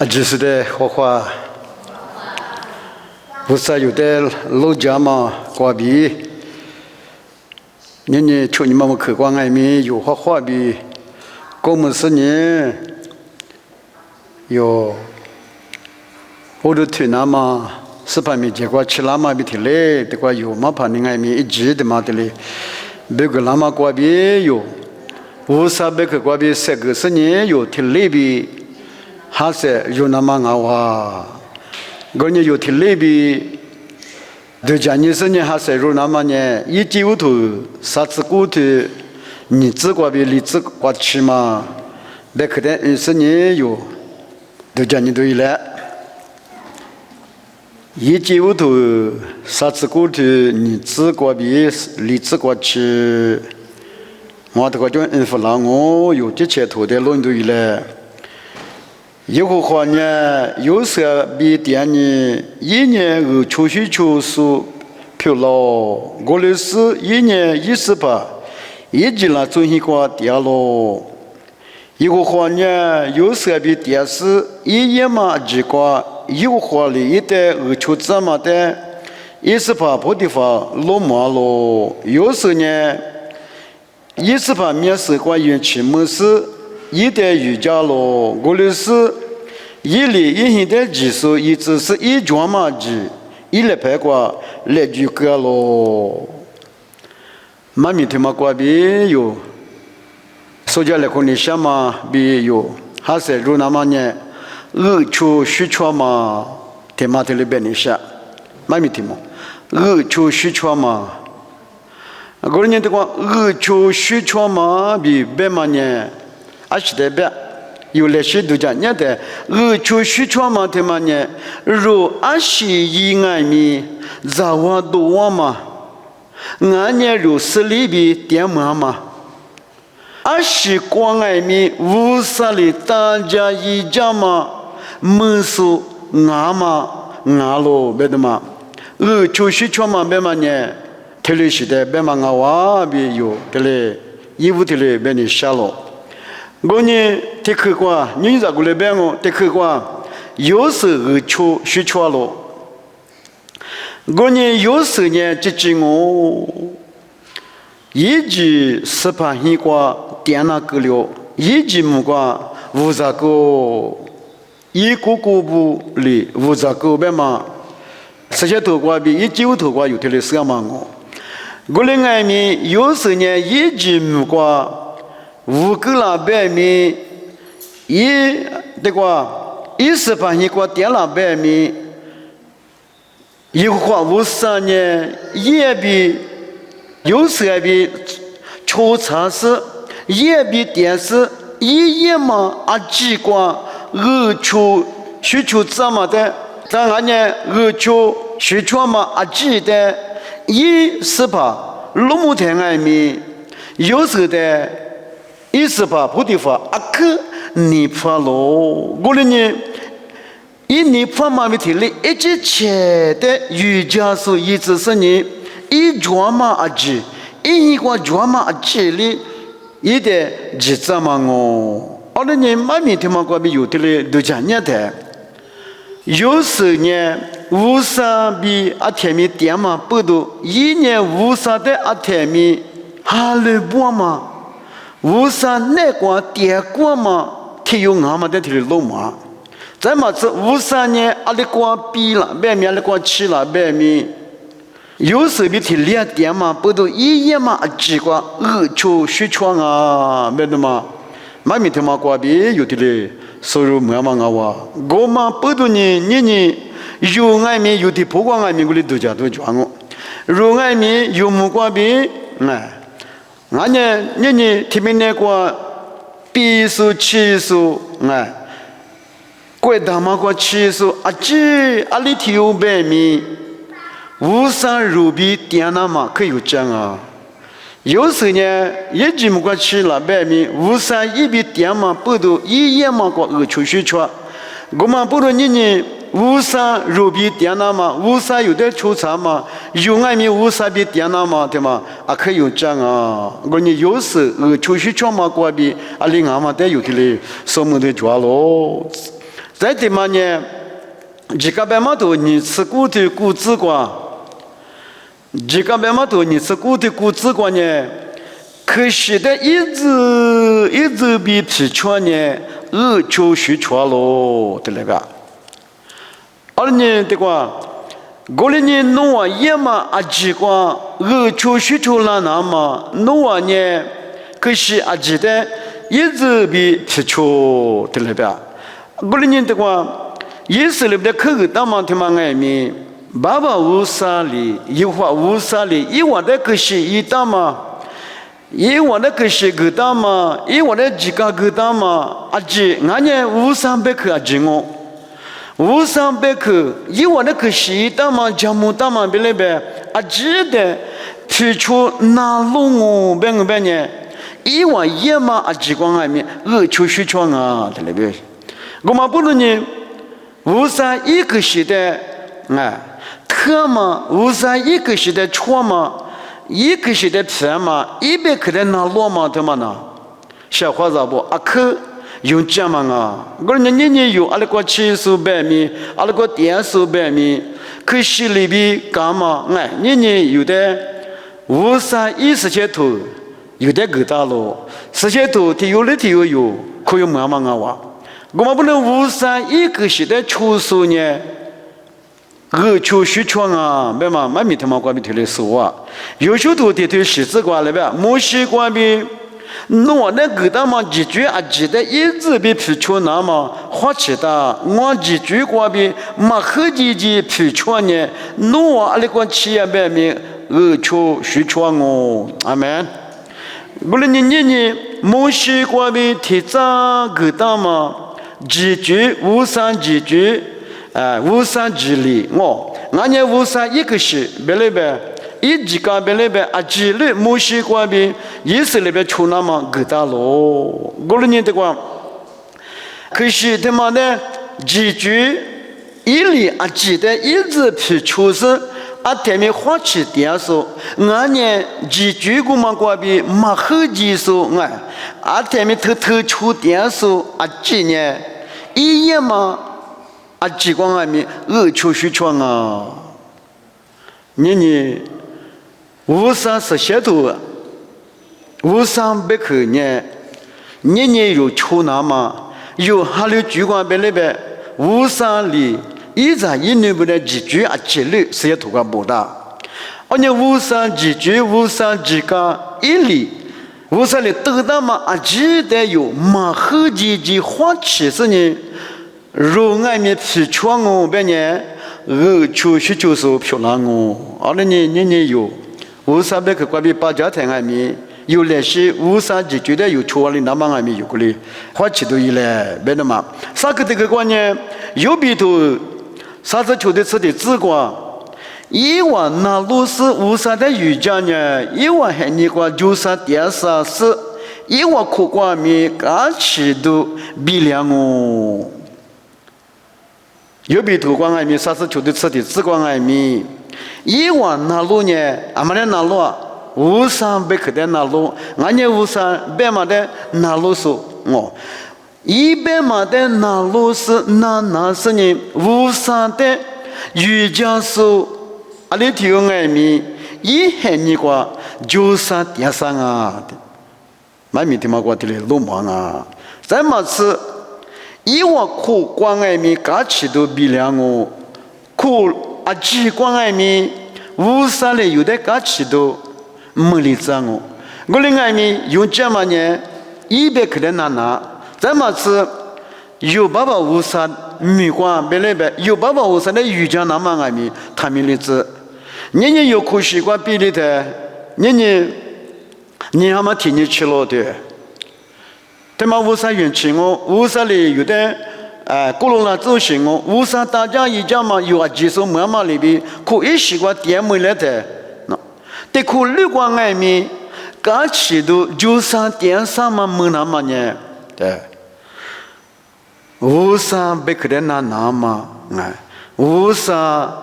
就是的画画，不是有的老家嘛，挂壁，你去你们客观外面有画画壁，我们是呢有，我都推那嘛，是旁边结果吃那嘛边的嘞，这个有嘛旁边外面一直的嘛的嘞，别个那嘛挂壁有，不是别个挂壁三个是呢有的嘞边。还是有那么好啊！我呢有听那边，对家你是呢还是有那么呢？一九头啥子骨头，你自个别你自个吃嘛？别可能是呢有，对家你对了。一九头啥子骨头，你自个别你自个吃，我这个叫不让我有这些头的乱对了。一个话呢，有时比电呢，一年出去就是票了，我的是一年28，一直那中心挂掉了。一个话呢，有时比电视一年嘛几挂，一个话里一代出这么的，28不地方落马了。有时呢，28面试官员期末是。一代瑜伽了，我的是一里一现的技术，一直是一转嘛机，一来拍挂来就个了。妈咪他妈挂边有，所以来看你什么边有，还是如那么呢？出虚穿嘛，他妈的里边你下，妈咪他妈，出虚穿嘛。我人家讲出虚穿嘛，比别嘛呢？阿是代表有那些都讲，你的出去穿嘛的嘛呢？如阿是以外面早晚多晚嘛？俺呢如是里边点嘛嘛？阿是光外面无啥里大家一家嘛？没说俺嘛俺咯别的嘛？出去穿嘛别嘛呢？特别是的别嘛俺娃别有的嘞，衣服的嘞别你下了。我呢，这客观，你咋过来办我？这客观，有时出去穿了。我呢，有时呢，这我一直18年qua电脑个了，一直没qua无啥个，一个不里无啥个办嘛？这些头瓜比19头瓜有的来是嘛我。我的外面有时呢，一直没qua。五个老百姓，这个18年过电老百姓，一个话53年也比有时还比出茶室，也比电视一嘛几挂出需求这么的，咱俺呢出需求嘛几的18龙母田外面有时的。18不地方阿克尼帕罗，我呢，一尼帕嘛没提哩，一直切的瑜伽术一直是呢，一转嘛阿吉，一个转嘛阿吉哩，一的几怎么我，后来呢，妈咪他妈过比有的嘞都讲伢的，有时呢，无啥比阿天米点嘛不多，一年无啥的阿天米哈勒波嘛。无啥那个点过嘛，体有俺们的体老嘛，咱们这无啥呢？阿里光比了，外面阿里光吃了，外面有时比体2点嘛，不都一夜嘛几个出虚穿啊，没得嘛？妈咪他妈瓜比有的嘞，收入没嘛我我嘛不都你有外面有的不光外面我哩都家都赚我，如外面有木瓜比哎。俺呢，你听没那个笔数、气数，哎，怪他妈个气数，阿里头有百米，无啥ru比电脑嘛可有讲啊？有时呢，一直没过去了百米，无啥一比电嘛不都一夜嘛个出去穿，我们不如你。无啥ru比电脑嘛，无啥有点出差嘛，有外面无啥比电脑嘛，对吗？可以有讲啊，我呢有时出去穿嘛过比，里俺嘛得有的嘞，什么都抓咯。在地嘛呢，这个白马头你吃骨头骨子瓜，这个白马头你吃骨头骨子瓜呢，可惜的一直比皮圈呢，虚圈咯，对了吧？而呢的话，过来呢弄啊也嘛啊几瓜，虚圈了那么弄啊呢，可惜啊记得一直比皮圈，对了吧？过来呢的话。也是里边的口大嘛，他妈爱米，爸爸无啥哩，一话无啥哩，一话的可是一大嘛，一话的可是个大嘛，一话的几个大嘛，阿姐，俺呢无三百克阿姐我，无三百克，一话的可是一大嘛，家母大嘛，别里边阿姐的提出那路我别呢，一话也嘛阿姐光爱米，虚圈啊，在那边，我嘛不能呢。无啥一个时代，特嘛，无啥一个时代错嘛，一个时代偏嘛，100克的那落嘛，对嘛呢？小伙子不，阿克用这嘛啊？我年有阿拉个70-100米，阿拉个100-100米，可是里边干嘛？年有的无啥10些头，有的够大咯，10些头提有的提有，可以慢慢啊哇。我们不能无啥一个时代出手呢，虚圈啊，别嘛，没他妈关闭推的手啊，有些头提推十字关了呗，没习惯比，我那个他妈几句啊，记得一直比皮圈那么花起的，我几句关闭，没后几皮圈呢，我阿里个企业外面虚圈哦，阿门。不然你没习惯比提早个他妈。几句无三几句，无三几里俺也无三一个是别里边，一几个别里边啊几里没习惯边，意思里边出那么个大咯。过了年的话，可是他妈的几句一里啊记得一直皮出是啊前面花起点数，俺呢几句个嘛关边没后几数啊前面偷出点数啊几呢？一夜嘛，啊，激光外面虚圈啊，你无啥是些头，无300克呢，你有出那嘛，有还有激光边那边无啥里，一直一年不得几句啊，几率是些头个不大，而且无啥几句，无啥几个一里。无啥哩都那么啊，记得有马后几花起是呢，肉外面皮圈哦，别呢，虚就是漂亮哦。阿拉你有无300克关闭8家台外面有那些无啥几觉得有错哩，那么外面有个哩，花起都一来，别的嘛。啥个这个关呢？有比头啥子球的吃的紫瓜。以往那路是无啥的瑜伽呢？以往还你个就是电视是，以往苦瓜米嘎起都比量哦。有比头光爱米啥子球的吃的紫光爱米，以往那路呢？俺们的那路无300克的那路，俺也无300码的那路是100码的那路是那是呢？无啥的瑜伽是。阿里提有爱米，一黑你个就是电商啊，买米他妈个的嘞鲁莽啊！再么次，以往苦光爱米，嘎起都比量哦，苦啊几光爱米，无啥嘞有的嘎起都没理脏哦。我的爱米用这么呢，100克的拿，再么次有爸爸无啥米光别那边有爸爸无啥的瑜伽那么爱米，他们的子。你有苦习惯比例的，你还没听你吃了的，他妈无啥运气哦，无啥哩有的，过了那走行哦，无啥大家一家嘛有啊几首妈妈里边，可一习惯点没来的，得可绿光爱面，刚起都就是点啥嘛没那么呢，对，无啥别克的那嘛，无啥。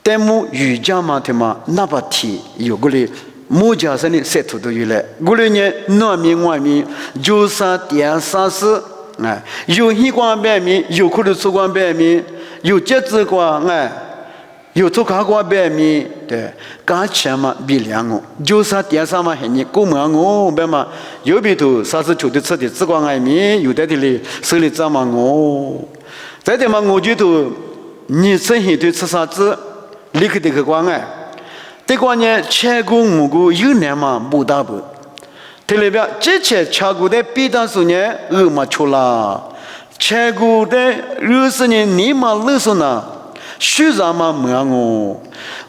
但么瑜伽嘛，他妈那把提有个哩，木家生的石头都有嘞。我哩呢，南面外面就是点啥事，哎，有希光白米，有苦的出光白米，有节制光哎，有做卡光白米，对，加钱嘛比两个，就是点上嘛很你够嘛我白嘛，有比头啥是求的吃的，只光爱米，有的哩手里怎么我，再点嘛我觉得你真心对吃啥子，立刻的去光哎，这个呢，切过木过有年嘛不大不。这里边这些切过的比当时呢，嘛出了，切过的20年你嘛累死呢，虚杂嘛没我，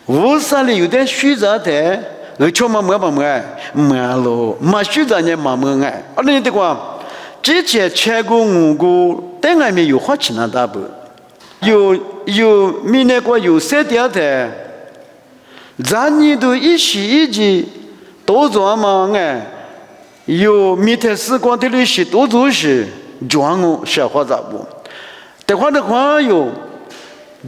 无啥里有点虚杂的，却嘛没办法没了，嘛虚杂呢嘛没爱，你的话，这些切过木过，但外面有花钱那大不，有明年过有3点的，咱你都一时一季都做嘛哎。有每天时光的历史多做事，装我小伙子不？的话有，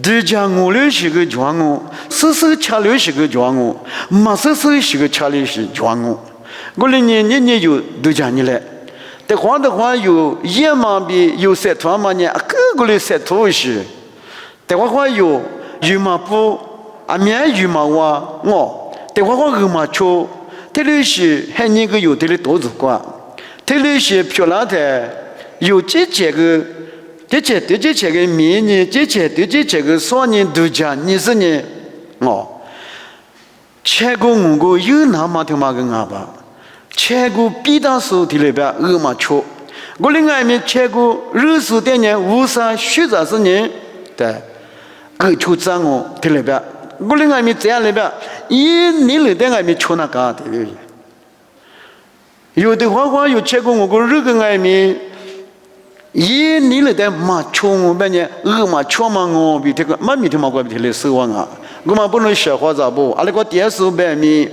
这家我历史个装我，手吃历史个装我，马手是个吃历史装我。我的年有都讲你来，的话有野马比有塞团嘛呢，个的塞土是，的话有羽毛布，面羽毛哇我，的话鹅毛球。这里是很那个有的多子瓜，这里是漂亮的，有这个明年，这个少年都讲你是呢，切过5个有那么的嘛个阿爸，切过比当时的里边鹅嘛吃，我另外面切过20的呢无啥虚杂是呢，对，吃脏哦的里边。我另外面这样里边，你里边外面吃那个的，有的话有吃过我个肉个外面，你里边嘛吃我们呢，嘛吃嘛我比这个嘛比这嘛过比这收完啊，我们不能小花咋不？阿那个电视外面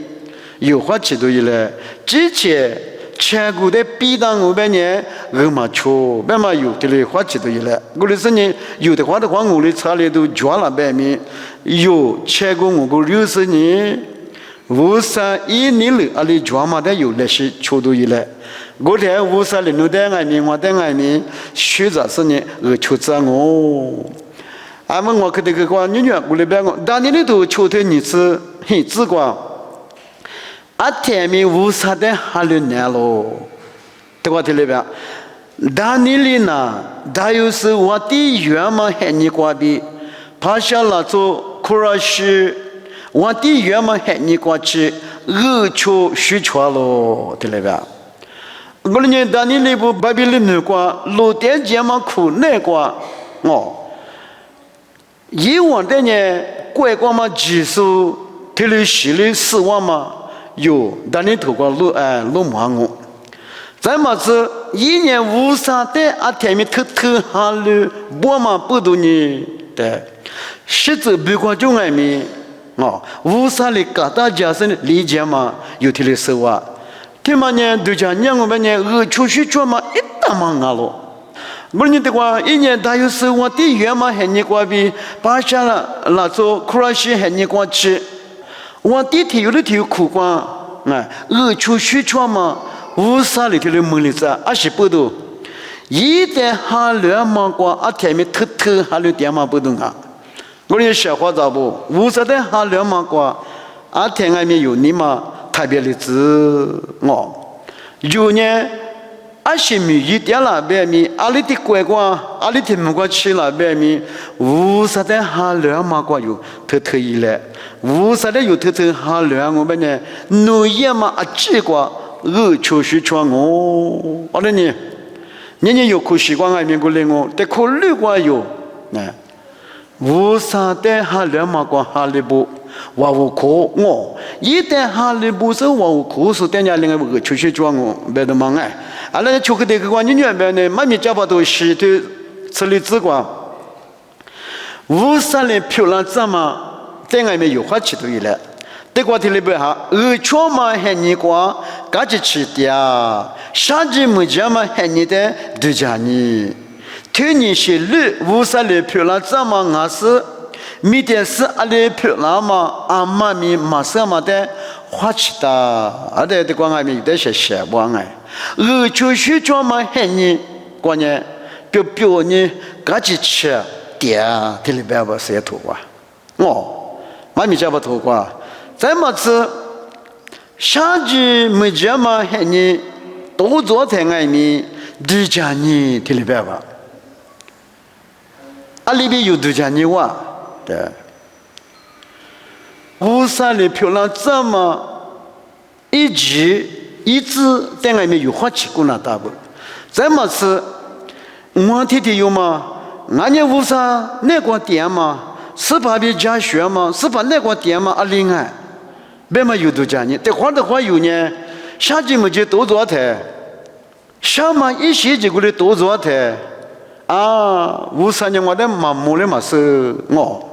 有话吃多一来，之前吃过的比当我们呢，嘛吃，慢慢有的嘞话吃多一来，我的是呢，有的话我的茶里都抓了外面。有切过我个60年，无啥1年了，阿里专门的有那些出多一来。我在无啥里头在外面，我在外面学着是呢，出着我。俺们我看这个话，女我那边我，当年里头出的你是很直观。啊，天面无啥的哈了难咯，对吧？这里边，当年里呢，他又是我的原嘛和你挂比。爬下了做苦儿是，我的原嘛喊你过去，吃虚吃咯，对了吧？我呢，当你那部巴比伦的话，路点节嘛苦那个以往的呢，国家嘛技术，特别是的4万嘛，有当你透过路忙我，咱嘛是1年无啥的啊，天面偷下来，我嘛不懂呢，对。实质不管就外面无啥的各大家生理解嘛，有的来说啊，他们呢都讲我们呢出去做嘛一大忙了。我们的话1年大约是我的月嘛很你过比，把下了那做苦儿些很你过去，我的体有的体苦光出去做嘛无啥的的来门里子20不多，一旦下2嘛过天面偷下了点嘛不懂啊。我的小伙子不，无啥的哈2嘛过，天外面有你嘛特别的字有呢20米一点了外面，里的乖乖，里的木瓜吃了外面，无啥的哈2嘛过有偷一来，无啥的有偷哈2我们呢，农业嘛结果出去穿我的呢，你有苦习惯外面过来但苦虑过有无啥的哈2嘛过哈里不，我苦一旦哈里不是我苦是等下另外出去装别的忙那出去的个你原本呢，妈咪家把都是的吃里之光，无啥的漂亮怎么在外面有话吃都一来，这个的里边哈吃嘛很你过，赶紧吃掉，啥子没讲嘛很你的都讲你。去年是无啥的漂亮怎么是明天是的漂亮嘛妈咪马上嘛的花吃的的光外面有点些不出去做嘛很你过年表呢，自己吃点这里边不谁土瓜，妈咪家不土瓜，再么子，下季没这么黑呢，都做在外面，度假呢这里边吧，里边有度假呢哇，对，乌山的漂亮这么一直在外面有花起过那大不，再么子。我天天有嘛？俺家屋上那个店嘛，是把别家学嘛，是把那个店嘛另外，别嘛有多家呢？这花的话有呢，夏季么就多做台，夏嘛一些就过来多做台，屋上呢我的妈母的嘛是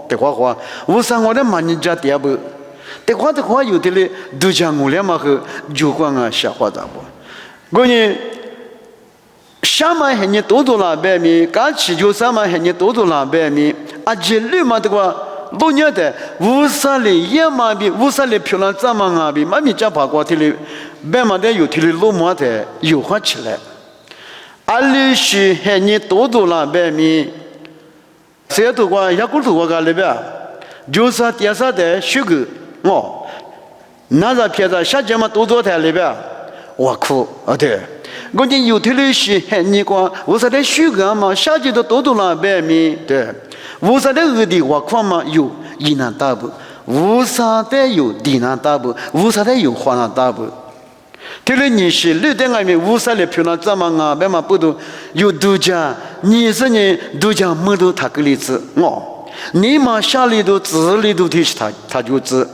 这话，屋上我的妈人家店不，这话有的嘞，多家我俩嘛和就光瞎话咋不？我呢。下面还你多那百米，刚起就上面还你多那百米，这绿嘛的话，老年的乌沙里也嘛比乌沙里漂亮这么啊比，妈咪家把过去里，白嘛的有去里老么的有花起来，里是还你多那百米，谁多过也够多个里边，就是第三的虚构那个片子下节嘛多台里边，我哭对。我讲有条的是很你讲，为啥的虚构嘛？下季都多了百米，对。为啥的二的话况嘛有一难大不？为啥的有地难大不？为啥的有花难大不？条的你是绿的外面为啥的漂亮这么啊？别嘛不都有度假？你是呢度假没都他个例子你嘛下里头子里头提起他就知。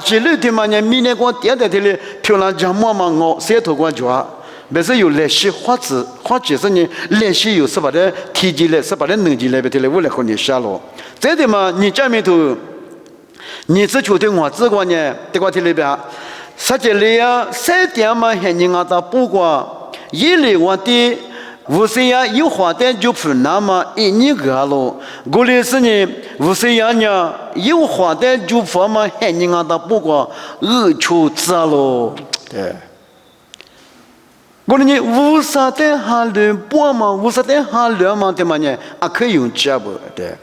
这绿的嘛呢，明年光点的的漂亮家么嘛谁头光抓，不是有那些花是呢，那些有是把的体积来，是把的能级来，别的我来和你下了。这的嘛，你家里头，你是确定我这个呢，这个里边，实际里3点嘛，还人家不过一类我的。无锡呀，有花的就不那么一年个了。过来是呢，无锡呀呢，有花的就不嘛，还人家不过求知了。对。我呢，无啥的哈乱播嘛，无啥的哈乱嘛，对嘛呢？可以用这不？对。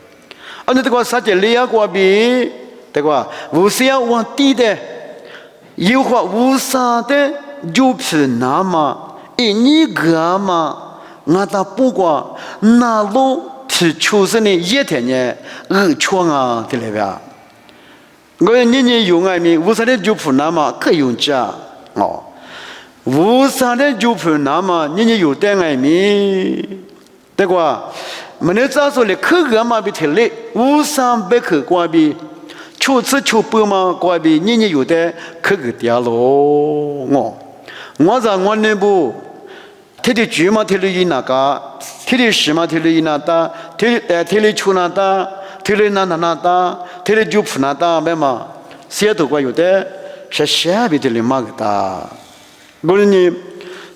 那这个啥叫利亚国比？对吧？无锡呀，往低的，有花无啥的就不那么一年个嘛。不过那路是出生的一天呢，穷的那边。我年用外面无啥的就不那么可以用这无啥的就不那么年有点外面，对吧？没得咋说的，可个嘛比特累，无啥别可关闭，求吃求饱嘛关闭，年有点可个掉咯我在我那部。天天住嘛，天天一那个，天天洗嘛，天天一那打，天天出那打，天天那打，天天就不那打，没嘛？谁都管有的，是下边的人嘛个打。我说你，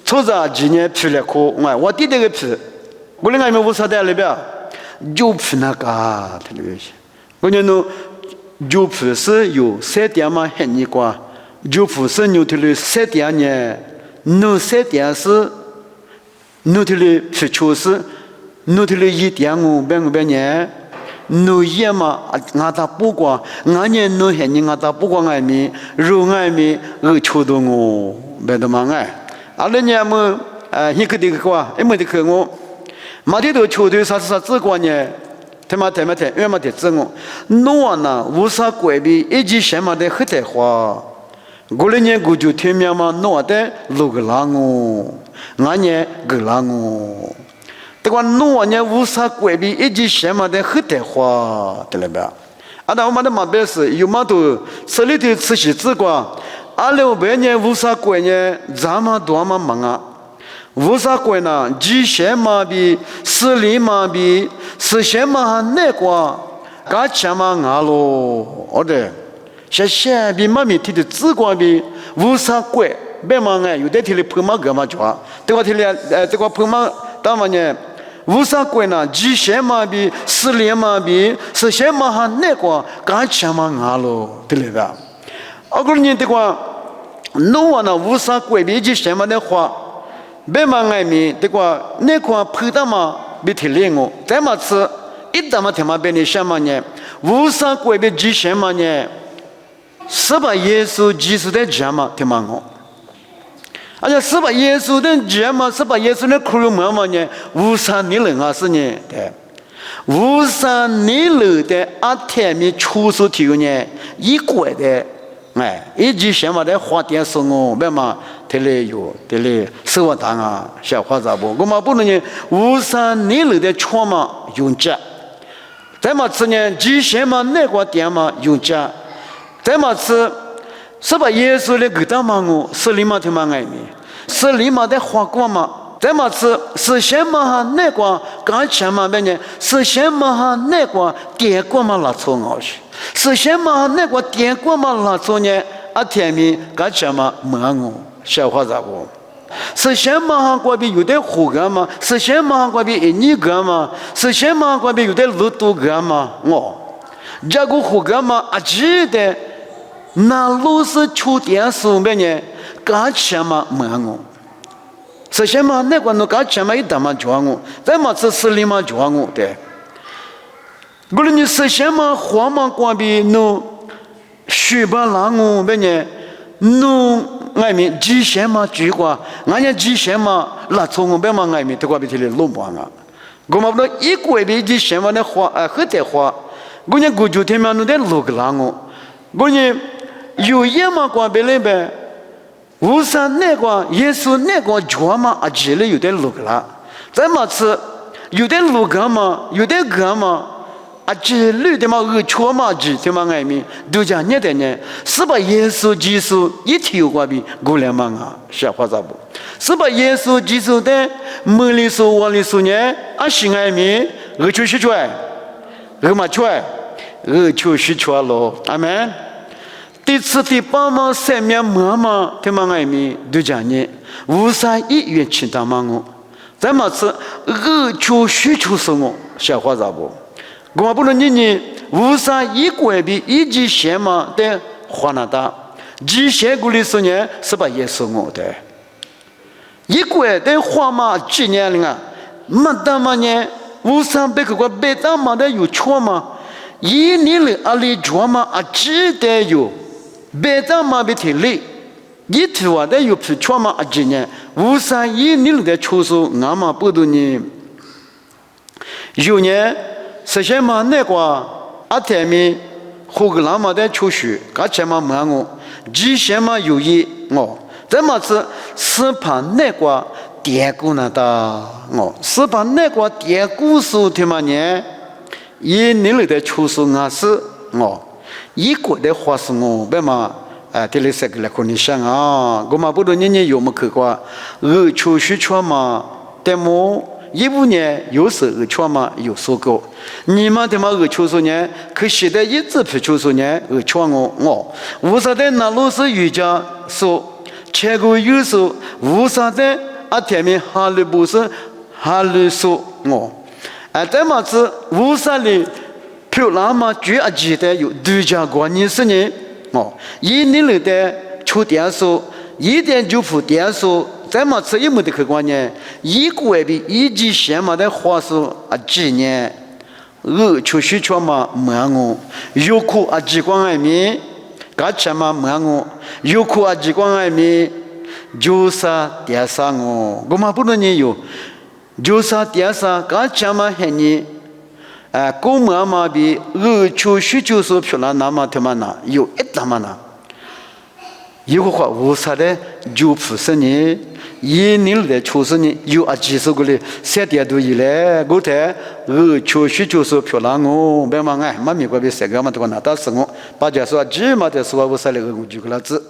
初三今年批了课，我弟弟个批，我那外面无啥的里边，就批那个，听到没？我讲侬，就批是有3点嘛，很你管，就批是有天天3点呢，侬3点是。侬这里是确实，侬这里1.5年，侬也嘛，俺他不管，俺年侬还你俺他不管外面，肉外面求到我，别的嘛哎，那年么一个这个话，没得可我，马天都求的啥子管呢？他妈，原嘛得自我，侬呢无啥规避，一直什么的很在花。过了年过就听面嘛，侬的路个浪俺呢个浪这个侬呢无啥规避，一直什么的很在花，对了吧？那我们的马边是有嘛都这里头吃些子瓜，200年无啥规呢，咱们多么忙啊！无啥规呢？几千嘛比10里嘛比10千嘛那个，刚钱嘛咯，对。些比妈咪提的紫光比无啥贵，别嘛哎，有的提的碰嘛个嘛抓，这个提的这个碰嘛当嘛呢，无啥贵呢？几千嘛比10年嘛比10千嘛还那个，刚钱嘛咯，对了吧？个人这个，侬呢无啥贵比几千嘛的话，别嘛爱米，这个那块碰到嘛，别提领我，再嘛吃，一打嘛他妈别你什么呢？无上贵别几什么呢？是把耶稣基督的讲嘛，听嘛我。而且是把耶稣的讲嘛，是把耶稣的苦肉嘛呢？无上你人啊是呢？对，无上你人的阿天米出手提呢，一国的。哎，一句什么的花点送我，别嘛，这里有，这里生活堂啊，小花杂不，我们不能呢，无上你里的窗嘛用着，再嘛吃呢，几什么那个点嘛用着，再嘛吃，是把耶稣的给他嘛我，是立马听嘛爱你，是立马的花光嘛。再嘛吃是什么哈那个刚才嘛别呢？是什么哈那个点过嘛拉错我去？是什么那个点过嘛拉错呢？阿天明刚才嘛问我小伙子我，是什么哈过比有点胡干嘛？是什么哈过比你干嘛？是什么过比有点路途干嘛？我这个胡干嘛？阿记得那路是出点数别呢？刚才嘛问我。是什么？那个侬搞什么一打嘛抓我，再嘛是立马抓我的。无论你是什么黄毛光比侬虚巴拉我别呢，侬爱面几什么句话，俺家几什么拉错我别嘛爱面，这个比起来弄不啊。我们不一个比几什么的话很得话，我家古就天嘛侬得录个拉我，我呢有一嘛光别那边。无上那个耶稣那个脚嘛，啊，这里有点路了。再嘛是有点路干嘛，有点干嘛，啊，这里的嘛二脚嘛，这他妈爱民都讲你的呢，是把耶稣基督一条过比过来嘛啊，小伙子不？是把耶稣基督的门里说往里说呢，啊，心爱民二就许出来，二嘛出来，二就许出来了，阿门。第四第八嘛，三面妈妈他妈爱米都讲呢，无啥一元钱大嘛我，再嘛是二求需求是我小伙子不，我不能你无啥一个比一级线嘛的华纳达，几线过里说呢是把也是我的，一个的花嘛几年了啊，没得嘛呢，无啥别个别的嘛的有错嘛，一年了阿里做嘛啊记得有。别的嘛别提累，一提话的有皮穿嘛啊几年，无啥一年的出手，俺嘛不多呢。有年实现嘛那个阿天米，后个那么的出去，刚才嘛问我，之前嘛有一哦，这么是怕那个典故呢的哦，是怕那个典故书的嘛呢，一年的出手俺是哦。一个的话是我别嘛，这里是个来看你想啊，我们不多年有没去过，二出去穿嘛，但么15年有时二出嘛有说过，你们他妈二出说呢，可现在一直不出说呢，二出我，无啥的那路是瑜伽说，结果有时无啥的啊前面哈利不是哈利说我，这么子无啥的。漂亮嘛，主要记得有度假观念是呢，哦，一年里的出点数，一点就付点数，再么吃一没得客观念，一个月比一级线嘛的花数啊几年，二出去穿嘛没我，有苦啊几光爱米，刚才嘛没我，有苦啊几光爱米，就是点啥我们不能呢有，就是点啥，刚才嘛还呢。公妈妈比二出去就是漂亮那么他妈那有一他妈那，有个话无啥的就不是呢，一年的出生呢有啊几十个嘞，3点多以来，我台二出去就是漂亮我，别嘛哎，妈咪过比3个嘛，这个那倒是我，把家说几嘛的说我啥那个我就个了子。